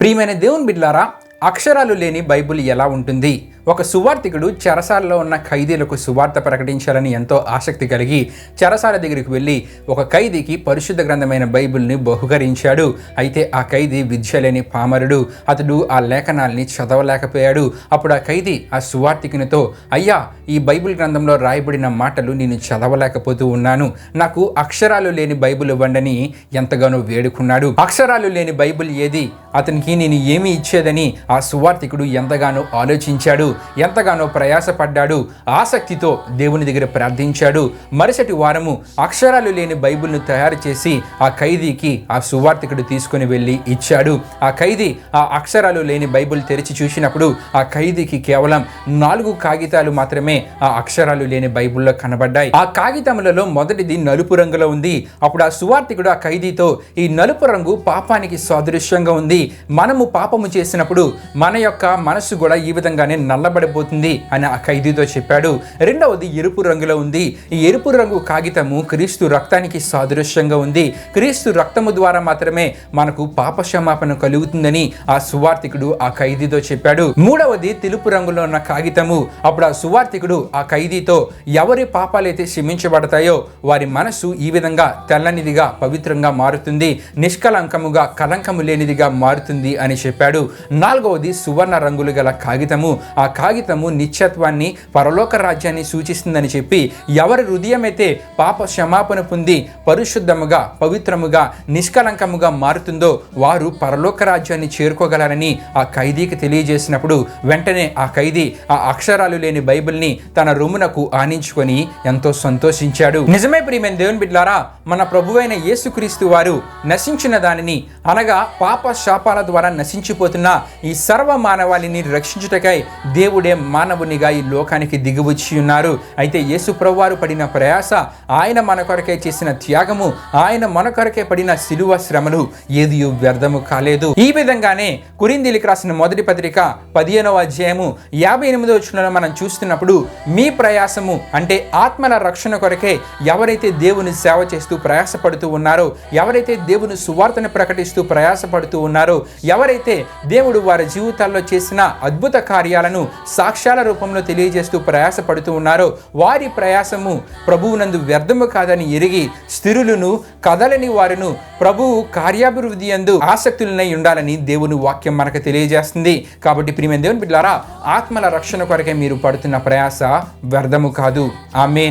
ప్రియమైన దేవుని బిడ్డలారా, అక్షరాలు లేని బైబిల్ ఎలా ఉంటుంది? ఒక సువార్తికుడు చెరసాలలో ఉన్న ఖైదీలకు సువార్త ప్రకటించాలని ఎంతో ఆసక్తి కలిగి చెరసాల దగ్గరికి వెళ్ళి ఒక ఖైదీకి పరిశుద్ధ గ్రంథమైన బైబిల్ని బహుకరించాడు. అయితే ఆ ఖైదీ విద్య లేని పామరుడు. అతడు ఆ లేఖనాల్ని చదవలేకపోయాడు. అప్పుడు ఆ ఖైదీ ఆ సువార్తికునితో, అయ్యా, ఈ బైబిల్ గ్రంథంలో రాయబడిన మాటలు నేను చదవలేకపోతూ ఉన్నాను, నాకు అక్షరాలు లేని బైబిల్ ఇవ్వండని ఎంతగానో వేడుకున్నాడు. అక్షరాలు లేని బైబిల్ ఏది, అతనికి నేను ఏమి ఇచ్చేదని ఆ సువార్తికుడు ఎంతగానో ఆలోచించాడు, ఎంతగానో ప్రయాసపడ్డాడు, ఆసక్తితో దేవుని దగ్గర ప్రార్థించాడు. మరుసటి వారము అక్షరాలు లేని బైబిల్ను తయారు చేసి ఆ ఖైదీకి ఆ సువార్తికుడు తీసుకుని వెళ్ళి ఇచ్చాడు. ఆ ఖైదీ ఆ అక్షరాలు లేని బైబిల్ తెరిచి చూసినప్పుడు ఆ ఖైదీకి కేవలం 4 కాగితాలు మాత్రమే ఆ అక్షరాలు లేని బైబిల్లో కనబడ్డాయి. ఆ కాగితములలో మొదటిది నలుపు రంగులో ఉంది. అప్పుడు ఆ సువార్తికుడు ఆ ఖైదీతో, ఈ నలుపు రంగు పాపానికి సాదృశ్యంగా ఉంది, మనము పాపము చేసినప్పుడు మన యొక్క మనస్సు కూడా ఈ విధంగానే నల్లబడిపోతుంది అని ఆ ఖైదీతో చెప్పాడు. రెండవది ఎరుపు రంగులో ఉంది. ఈ ఎరుపు రంగు కాగితము క్రీస్తు రక్తానికి సాదృశ్యంగా ఉంది. క్రీస్తు రక్తము ద్వారా మాత్రమే మనకు పాప క్షమాపణ కలుగుతుందని ఆ సువార్తికుడు ఆ ఖైదీతో చెప్పాడు. మూడవది తెలుపు రంగులో ఉన్న కాగితము. అప్పుడు ఆ సువార్తికుడు ఆ ఖైదీతో, ఎవరి పాపాలైతే క్షమించబడతాయో వారి మనస్సు ఈ విధంగా తెల్లనిదిగా పవిత్రంగా మారుతుంది, నిష్కలంకముగా కలంకము లేనిదిగా మారుతుంది అని చెప్పాడు. నాలుగవది సువర్ణ రంగులు గల కాగితము. ఆ కాగితము నిత్యత్వాన్ని, పరలోక రాజ్యాన్ని సూచిస్తుందని చెప్పి, ఎవరి హృదయం అయితే పాప క్షమాపణ పొంది పరిశుద్ధముగా, పవిత్రముగా, నిష్కలంకముగా మారుతుందో వారు పరలోక రాజ్యాన్ని చేరుకోగలరని ఆ ఖైదీకి తెలియజేసినప్పుడు వెంటనే ఆ ఖైదీ ఆ అక్షరాలు లేని బైబిల్ని తన రొమ్మునకు ఆనించుకొని ఎంతో సంతోషించాడు. నిజమే ప్రియమైన దేవుని బిడ్డలారా, మన ప్రభువైన యేసుక్రీస్తు వారు నశించిన దానిని, అనగా పాప శాపాల ద్వారా నశించిపోతున్న ఈ సర్వ మానవాళిని రక్షించుటకై దేవుడే మానవునిగా ఈ లోకానికి దిగివచ్చి ఉన్నారు. అయితే యేసు ప్రభువారు పడిన ప్రయాస, ఆయన మన కొరకే చేసిన త్యాగము, ఆయన మన కొరకే పడిన శిలువ శ్రమలు ఏది వ్యర్థము కాలేదు. ఈ విధంగానే కొరింథీయులకు రాసిన మొదటి పత్రిక 15వ అధ్యాయము 58వ వచనంలో మనం చూస్తున్నప్పుడు, మీ ప్రయాసము అంటే ఆత్మల రక్షణ కొరకే ఎవరైతే దేవుని సేవ చేస్తూ ప్రయాసపడుతూ ఉన్నారో, ఎవరైతే దేవుని సువార్తను ప్రకటిస్తూ ప్రయాసపడుతూ ఉన్నారో, ఎవరైతే దేవుడు వారి జీవితాల్లో చేసిన అద్భుత కార్యాలను సాక్ష్యాల రూపంలో తెలియజేస్తూ ప్రయాసపడుతూ ఉన్నారో, వారి ప్రయాసము ప్రభువునందు వ్యర్థము కాదని ఎరిగి స్థిరులను, కదలని వారును ప్రభువు కార్యాభివృద్ధి యందు ఆసక్తులనై ఉండాలని దేవుని వాక్యం మనకు తెలియజేస్తుంది. కాబట్టి ప్రియమైన దేవుని బిడ్డలారా, ఆత్మల రక్షణ కొరకే మీరు పడుతున్న ప్రయాస వ్యర్థము కాదు. ఆమేన్.